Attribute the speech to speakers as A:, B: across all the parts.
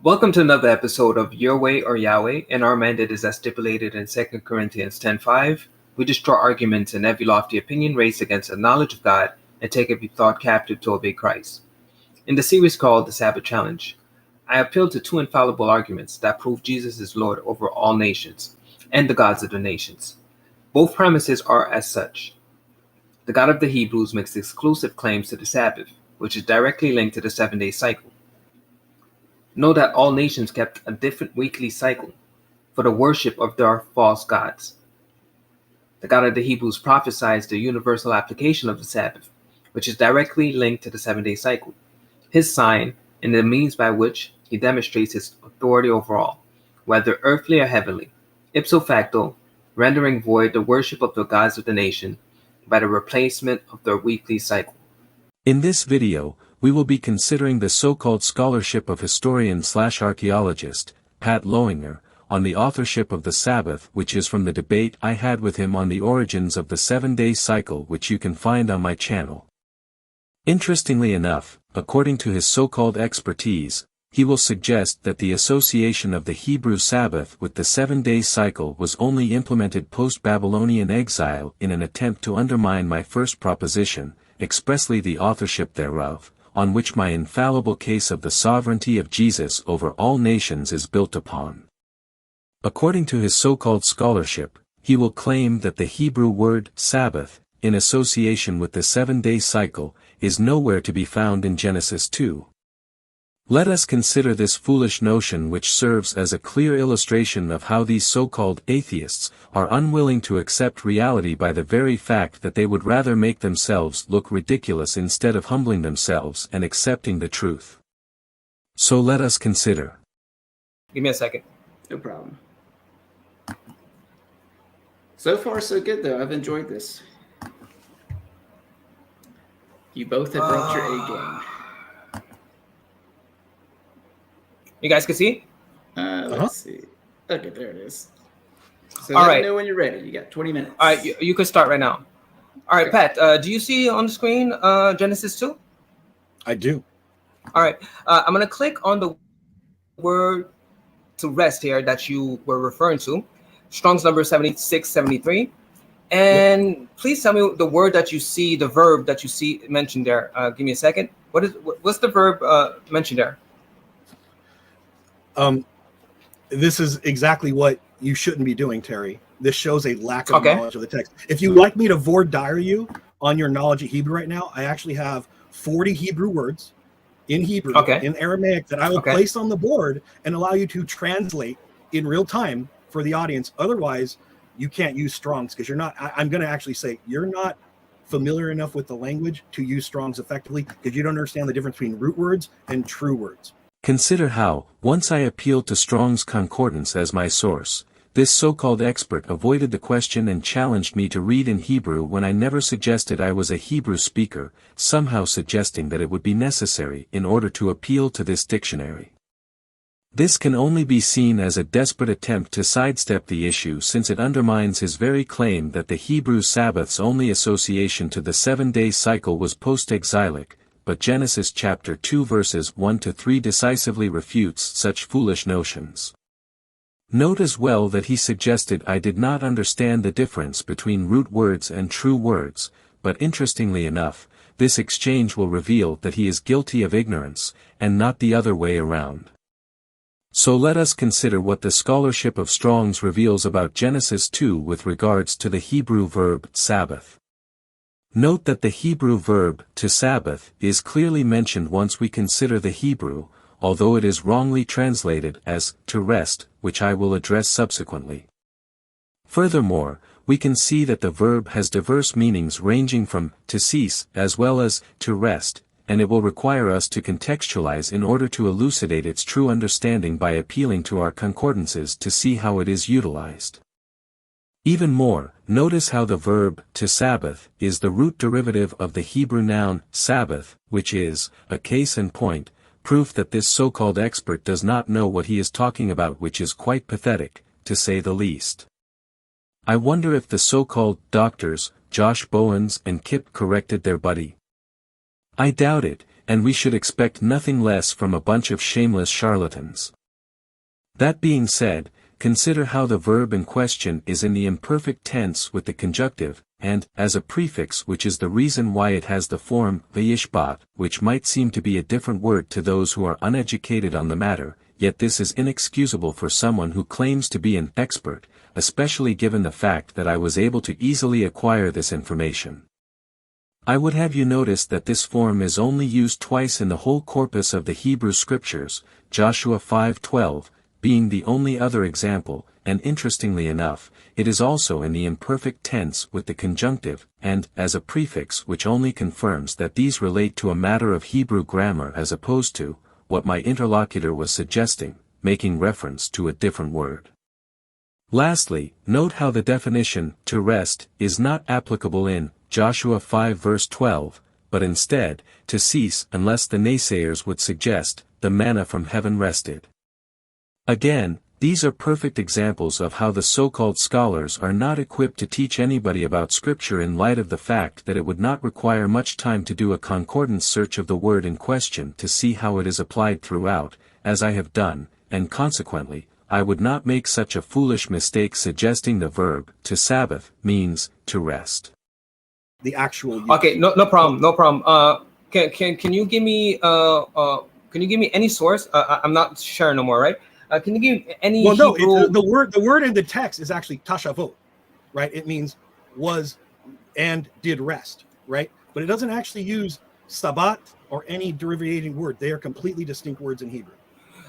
A: Welcome to another episode of Your Way or Yahweh. In our mandate is as stipulated in 2 Corinthians 10:5. We destroy arguments and every lofty opinion raised against the knowledge of God and take every thought captive to obey Christ. In the series called The Sabbath Challenge, I appeal to two infallible arguments that prove Jesus is Lord over all nations and the gods of the nations. Both premises are as such. The God of the Hebrews makes exclusive claims to the Sabbath, which is directly linked to the 7-day cycle. Know that all nations kept a different weekly cycle for the worship of their false gods. The God of the Hebrews prophesies the universal application of the Sabbath, which is directly linked to the 7-day cycle, his sign, and the means by which he demonstrates his authority over all, whether earthly or heavenly, ipso facto, rendering void the worship of the gods of the nation by the replacement of their weekly cycle.
B: In this video, we will be considering the so-called scholarship of historian/archeologist, Pat Lowinger, on the authorship of the Sabbath, which is from the debate I had with him on the origins of the 7-day cycle, which you can find on my channel. Interestingly enough, according to his so-called expertise, he will suggest that the association of the Hebrew Sabbath with the 7-day cycle was only implemented post-Babylonian exile in an attempt to undermine my first proposition, expressly the authorship thereof, on which my infallible case of the sovereignty of Jesus over all nations is built upon. According to his so-called scholarship, he will claim that the Hebrew word Sabbath, in association with the 7-day cycle, is nowhere to be found in Genesis 2. Let us consider this foolish notion, which serves as a clear illustration of how these so-called atheists are unwilling to accept reality by the very fact that they would rather make themselves look ridiculous instead of humbling themselves and accepting the truth. So let us consider.
A: Give me a second.
C: No problem. So far, so good, though. I've enjoyed this. You both have brought your A game.
A: You guys can see?
C: Let's see. Okay, there it is. So
A: All
C: let
A: right.
C: me know when you're ready. You got 20 minutes.
A: All right, you can start right now. All right,
C: Okay.
A: Pat, do you see on the screen Genesis 2?
D: I do.
A: All right, I'm going to click on the word to rest here that you were referring to, Strong's number 7673. And please tell me the word that you see, the verb that you see mentioned there. Give me a second. What's the verb mentioned there?
D: This is exactly what you shouldn't be doing, Terry. This shows a lack of knowledge of the text. If you'd like me to Vord diary you on your knowledge of Hebrew right now, I actually have 40 Hebrew words in Hebrew, in Aramaic, that I will place on the board and allow you to translate in real time for the audience. Otherwise, you can't use Strong's, because you're not, I'm going to actually say you're not familiar enough with the language to use Strong's effectively, because you don't understand the difference between root words and true words.
B: Consider how, once I appealed to Strong's Concordance as my source, this so-called expert avoided the question and challenged me to read in Hebrew when I never suggested I was a Hebrew speaker, somehow suggesting that it would be necessary in order to appeal to this dictionary. This can only be seen as a desperate attempt to sidestep the issue, since it undermines his very claim that the Hebrew Sabbath's only association to the 7-day cycle was post-exilic, but Genesis chapter 2 verses 1-3 decisively refutes such foolish notions. Note as well that he suggested I did not understand the difference between root words and true words, but interestingly enough, this exchange will reveal that he is guilty of ignorance, and not the other way around. So let us consider what the scholarship of Strong's reveals about Genesis 2 with regards to the Hebrew verb Sabbath. Note that the Hebrew verb to Sabbath is clearly mentioned once we consider the Hebrew, although it is wrongly translated as to rest, which I will address subsequently. Furthermore, we can see that the verb has diverse meanings ranging from to cease as well as to rest, and it will require us to contextualize in order to elucidate its true understanding by appealing to our concordances to see how it is utilized. Even more, notice how the verb to Sabbath is the root derivative of the Hebrew noun Sabbath, which is, a case in point, proof that this so-called expert does not know what he is talking about, which is quite pathetic, to say the least. I wonder if the so-called doctors, Josh Bowens and Kip, corrected their buddy. I doubt it, and we should expect nothing less from a bunch of shameless charlatans. That being said, consider how the verb in question is in the imperfect tense with the conjunctive, and, as a prefix, which is the reason why it has the form vayishbat, which might seem to be a different word to those who are uneducated on the matter, yet this is inexcusable for someone who claims to be an expert, especially given the fact that I was able to easily acquire this information. I would have you notice that this form is only used twice in the whole corpus of the Hebrew Scriptures, Joshua 5:12, being the only other example, and interestingly enough, it is also in the imperfect tense with the conjunctive, and as a prefix which only confirms that these relate to a matter of Hebrew grammar as opposed to, what my interlocutor was suggesting, making reference to a different word. Lastly, note how the definition, to rest, is not applicable in Joshua 5 verse 12, but instead, to cease, unless the naysayers would suggest, the manna from heaven rested. Again, these are perfect examples of how the so-called scholars are not equipped to teach anybody about Scripture in light of the fact that it would not require much time to do a concordance search of the word in question to see how it is applied throughout, as I have done, and consequently, I would not make such a foolish mistake suggesting the verb, to Sabbath, means, to rest.
D: The actual use.
A: Okay, no problem. Can you give me any source? I'm not sure no more, right? Can you give any Hebrew?
D: The word in the text is actually tashavot, right? It means was and did rest, right? But it doesn't actually use sabat or any derivating word. They are completely distinct words in Hebrew.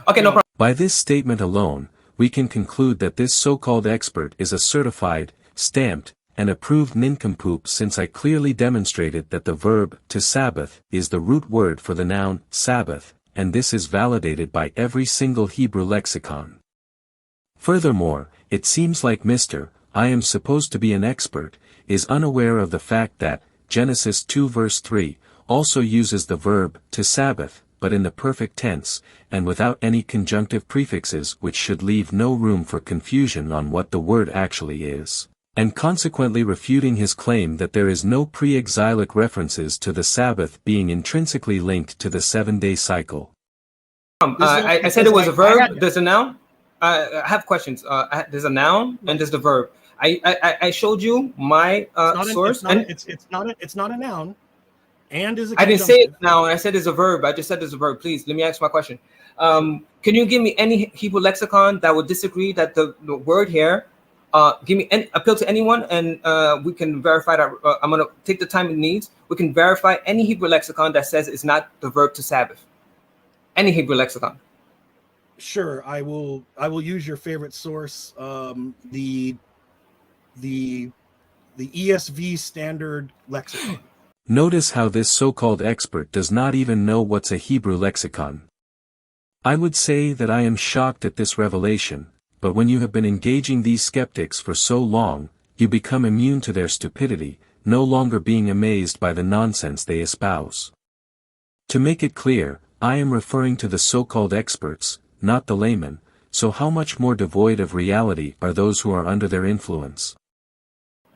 A: Okay, no problem.
B: By this statement alone, we can conclude that this so-called expert is a certified, stamped, and approved nincompoop, since I clearly demonstrated that the verb, to Sabbath, is the root word for the noun, Sabbath, and this is validated by every single Hebrew lexicon. Furthermore, it seems like Mr. I am supposed to be an expert, is unaware of the fact that, Genesis 2 verse 3, also uses the verb, to Sabbath, but in the perfect tense, and without any conjunctive prefixes, which should leave no room for confusion on what the word actually is, and consequently refuting his claim that there is no pre-exilic references to the Sabbath being intrinsically linked to the 7-day cycle.
A: I said it was a verb. There's a noun. I have questions. There's a noun and there's the verb. I showed you my source.
D: It's not a noun. And is a
A: I didn't say it now. I said it's a verb. I just said it's a verb. Please let me ask my question. Can you give me any Hebrew lexicon that would disagree that the word here? Give me appeal to anyone, and we can verify that. I'm gonna take the time it needs. We can verify any Hebrew lexicon that says it's not the verb to Sabbath. Any Hebrew lexicon.
D: Sure, I will use your favorite source, the ESV Standard Lexicon.
B: Notice how this so-called expert does not even know what's a Hebrew lexicon. I would say that I am shocked at this revelation, but when you have been engaging these skeptics for so long, you become immune to their stupidity, no longer being amazed by the nonsense they espouse. To make it clear, I am referring to the so-called experts, not the laymen, so how much more devoid of reality are those who are under their influence?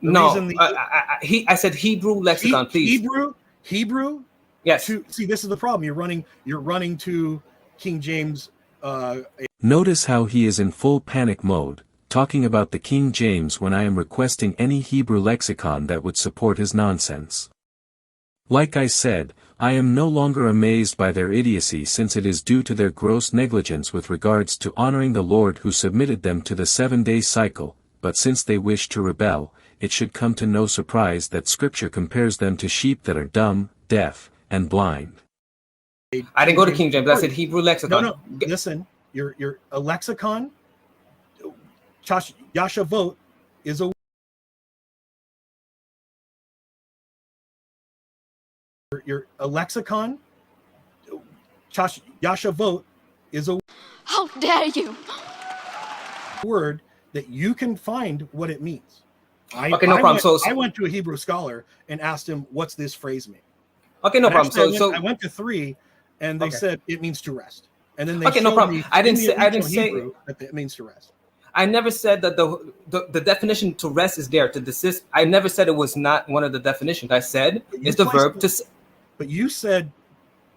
A: I said Hebrew lexicon, please.
D: Hebrew.
A: Yes.
D: See, this is the problem. You're running to King James.
B: Notice how he is in full panic mode, talking about the King James when I am requesting any Hebrew lexicon that would support his nonsense. Like I said, I am no longer amazed by their idiocy, since it is due to their gross negligence with regards to honoring the Lord who submitted them to the 7-day cycle, but since they wish to rebel, it should come to no surprise that Scripture compares them to sheep that are dumb, deaf, and blind.
A: I didn't go to King James. I said Hebrew lexicon.
D: No. Listen, your a lexicon. Yashavot is a. Your lexicon. Yashavot is a.
E: How dare you!
D: Word that you can find what it means.
A: Okay, no problem.
D: I went to a Hebrew scholar and asked him, "What's this phrase mean?"
A: Okay, no problem.
D: I went to 3, and they said it means to rest. And then they
A: no problem. I didn't say
D: that it means to rest.
A: I never said that the definition to rest is there to desist. I never said it was not one of the definitions. I said it's the verb to.
D: But you said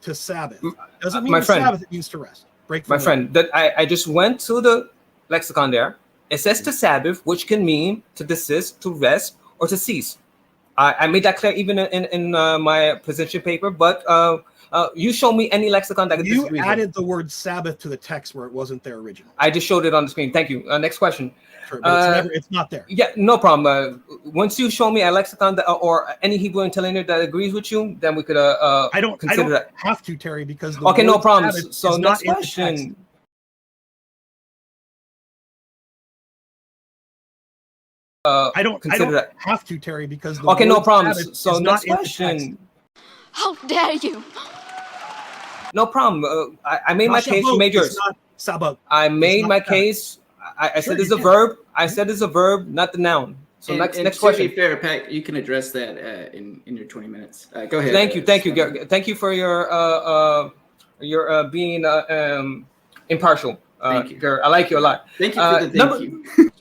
D: to Sabbath. Doesn't mean
A: my
D: to
A: friend,
D: Sabbath, it means to rest. Break
A: my
D: from
A: friend, that I just went to the lexicon there. It says to Sabbath, which can mean to desist, to rest, or to cease. I made that clear even in my position paper, but you show me any lexicon that
D: You
A: disagrees
D: added
A: with.
D: the word Sabbath to the text where it wasn't there originally.
A: I just showed it on the screen. Thank you. Next question.
D: Sure, but it's not there.
A: Yeah, no problem. Once you show me a lexicon that, or any Hebrew interlinear that agrees with you, then we could
D: I don't
A: consider that.
D: have to, Terry, because the
A: Okay, no
D: word
A: problem.
D: Sabbath
A: So
D: is
A: next
D: not in the
A: question.
D: text. I don't
A: that.
D: have to, Terry, because the
A: Okay, no
D: word
A: problem.
D: Sabbath
A: So
D: is
A: next
D: not in the text.
A: question.
E: How dare you?
A: No problem. I made my case. You made yours.
D: Not Sabbath.
A: I made my
D: Sabbath.
A: case. I
D: Sure,
A: said it's
D: you
A: a
D: did.
A: verb. I said it's a verb, not the noun. So
C: And
A: next
C: to
A: question.
C: be fair, Pat, you can address that in your 20 minutes. Go ahead.
A: Thank you. Thank you for your being impartial.
C: Thank you.
A: Gary. I like you a lot.
C: Thank you for the thank you.